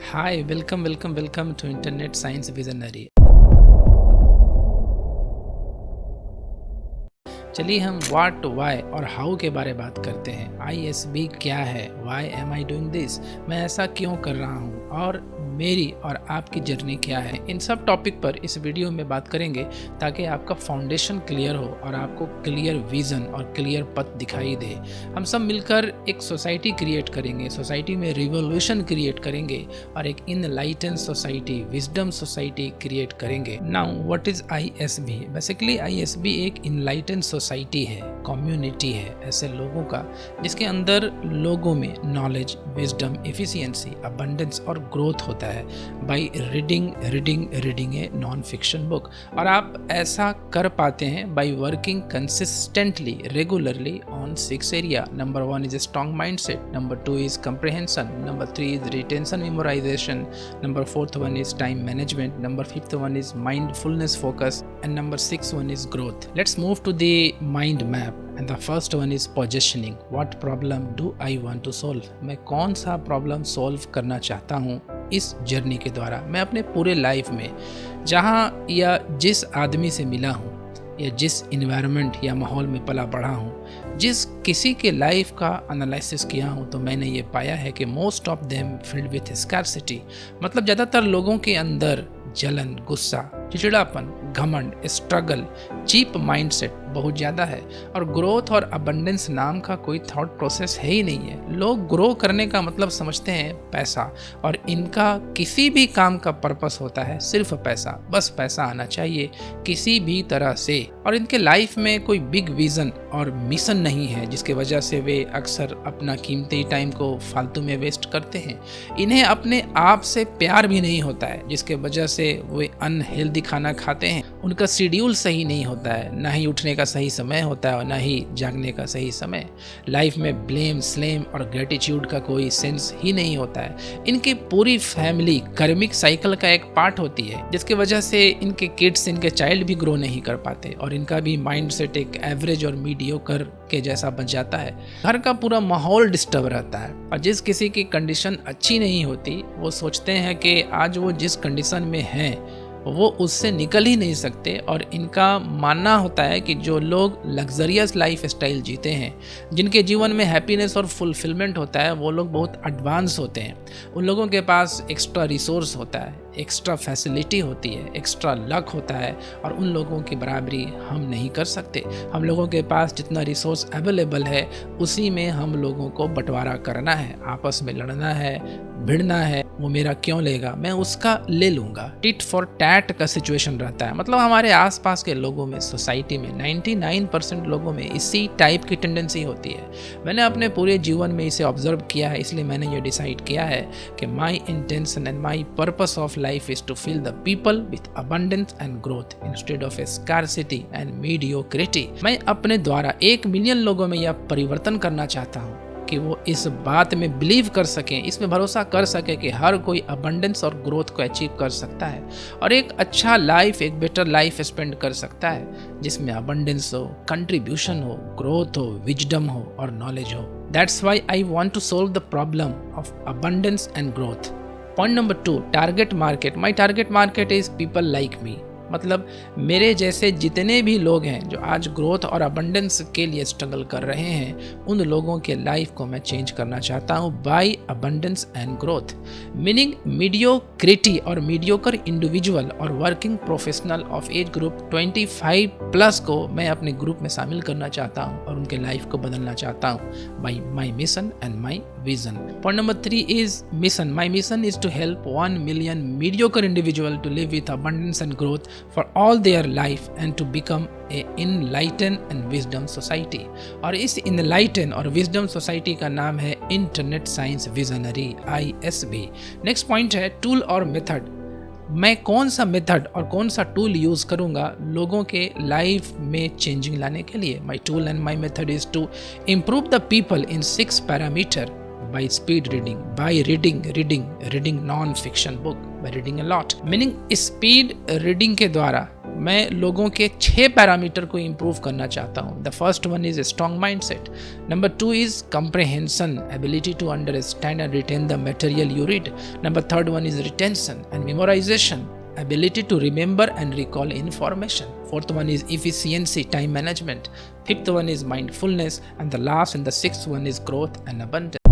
Hi, welcome to Internet Science Visionary। चलिए हम what, Y और हाउ के बारे में बात करते हैं। ISB क्या है, why am I doing this, मैं ऐसा क्यों कर रहा हूँ, और मेरी और आपकी जर्नी क्या है। इन सब टॉपिक पर इस वीडियो में बात करेंगे ताकि आपका फाउंडेशन क्लियर हो और आपको क्लियर विजन और क्लियर पथ दिखाई दे। हम सब मिलकर एक सोसाइटी क्रिएट करेंगे, सोसाइटी में रिवोल्यूशन क्रिएट करेंगे और एक enlighten society, wisdom society create करेंगे। Now what is ISB? Basically ISB एक इनलाइटन सोसाइटी है, कम्युनिटी है ऐसे लोगों का जिसके अंदर लोगों में नॉलेज, विजडम, एफिशिएंसी, अबंडेंस और ग्रोथ होता है by reading a non fiction book. और आप ऐसा कर पाते हैं by working consistently, regularly on 6 area. Number 1 is strong mindset, number 2 is comprehension, number 3 is retention memorisation, number 4th one is time management, number 5th one is mindfulness focus, and number 6th one is growth. Let's move to the mind map, and the first one is positioning. What problem do I want to solve? मैं कौन सा problem solve करना चाहता हूँ इस journey के द्वारा। मैं अपने पूरे लाइफ में जहाँ या जिस आदमी से मिला हूँ या जिस इन्वायरमेंट या माहौल में पला बढ़ा हूँ, जिस किसी के लाइफ का एनालिसिस किया हूँ, तो मैंने ये पाया है कि most of them filled with scarcity. मतलब ज़्यादातर लोगों के अंदर जलन, गुस्सा, चिड़चिड़ापन, घमंड, स्ट्रगल, चीप माइंडसेट बहुत ज़्यादा है, और ग्रोथ और अबंडेंस नाम का कोई थॉट प्रोसेस है ही नहीं है। लोग ग्रो करने का मतलब समझते हैं पैसा, और इनका किसी भी काम का पर्पस होता है सिर्फ पैसा, बस पैसा आना चाहिए किसी भी तरह से। और इनके लाइफ में कोई बिग विजन और मिशन नहीं है, जिसके वजह से वे अक्सर अपना कीमती टाइम को फालतू में वेस्ट करते हैं। इन्हें अपने आप से प्यार भी नहीं होता है, जिसके वजह से वे अनहेल्दी खाना खाते हैं। उनका शेड्यूल सही नहीं होता है, ना ही उठने का सही समय होता है और ना ही जागने का सही समय। लाइफ में ब्लेम, स्लेम और ग्रेटिट्यूड का कोई सेंस ही नहीं होता है। इनकी पूरी फैमिली कर्मिक साइकिल का एक पार्ट होती है, जिसकी वजह से इनके किड्स, इनके चाइल्ड भी ग्रो नहीं कर पाते, और इनका भी माइंड सेट एक एवरेज और मीडियोकर के जैसा बन जाता है। घर का पूरा माहौल डिस्टर्ब रहता है, और जिस किसी की कंडीशन अच्छी नहीं होती, वो सोचते हैं कि आज वो जिस कंडीशन में है वो उससे निकल ही नहीं सकते। और इनका मानना होता है कि जो लोग लग्जरियस लाइफ स्टाइल जीते हैं, जिनके जीवन में हैप्पीनेस और फुलफिलमेंट होता है, वो लोग बहुत एडवांस होते हैं। उन लोगों के पास एक्स्ट्रा रिसोर्स होता है, एक्स्ट्रा फैसिलिटी होती है, एक्स्ट्रा लक होता है, और उन लोगों की बराबरी हम नहीं कर सकते। हम लोगों के पास जितना रिसोर्स अवेलेबल है उसी में हम लोगों को बंटवारा करना है, आपस में लड़ना है, भिड़ना है। वो मेरा क्यों लेगा, मैं उसका ले लूँगा। टिट फॉर टैट का सिचुएशन रहता है। मतलब हमारे आसपास के लोगों में, सोसाइटी में 99% लोगों में इसी टाइप की टेंडेंसी होती है। मैंने अपने पूरे जीवन में इसे ऑब्जर्व किया है, इसलिए मैंने ये डिसाइड किया है कि my intention and my purpose of life is to fill the people with abundance and growth instead of a scarcity and mediocrity। मैं अपने द्वारा 1 मिलियन लोगों में यह परिवर्तन करना चाहता हूँ कि वो इस बात में बिलीव कर सकें, इसमें भरोसा कर सके कि हर कोई अबंडेंस और ग्रोथ को अचीव कर सकता है और एक अच्छा लाइफ, एक बेटर लाइफ स्पेंड कर सकता है, जिसमें अबंडेंस हो, कंट्रीब्यूशन हो, ग्रोथ हो, विजडम हो और नॉलेज हो। That's why I want to solve the problem of abundance and growth. Point number 2, target market. My target market is people like me. मतलब मेरे जैसे जितने भी लोग हैं जो आज ग्रोथ और अबंडेंस के लिए स्ट्रगल कर रहे हैं, उन लोगों के लाइफ को मैं चेंज करना चाहता हूँ by abundance and growth. Meaning mediocrity और मीडियोकर इंडिविजुअल और working professional of age group 25+ को मैं अपने ग्रुप में शामिल करना चाहता हूँ और उनके लाइफ को बदलना चाहता हूँ bye my mission and my vision. Point number 3 is mission. My mission is to help 1 million mediocre individual to live with abundance and growth for all their life and to become a enlightened and wisdom society. और इस enlightened और wisdom society का नाम है Internet Science Visionary, ISV। Next point है tool और method. मैं कौन सा मेथड और कौन सा टूल यूज़ करूँगा लोगों के लाइफ में चेंजिंग लाने के लिए। My tool and my method is to improve the people in 6 parameter by speed reading, by reading non-fiction book, by reading a lot। Meaning speed reading के द्वारा मैं लोगों के 6 पैरामीटर को इंप्रूव करना चाहता हूँ। The first one is strong mindset, number 2 is comprehension, ability to understand and retain the material you read, number 3rd one is retention and memorization, ability to remember and recall information, 4th one is efficiency, time management, 5th one is mindfulness, and the last and the 6th one is growth and abundance.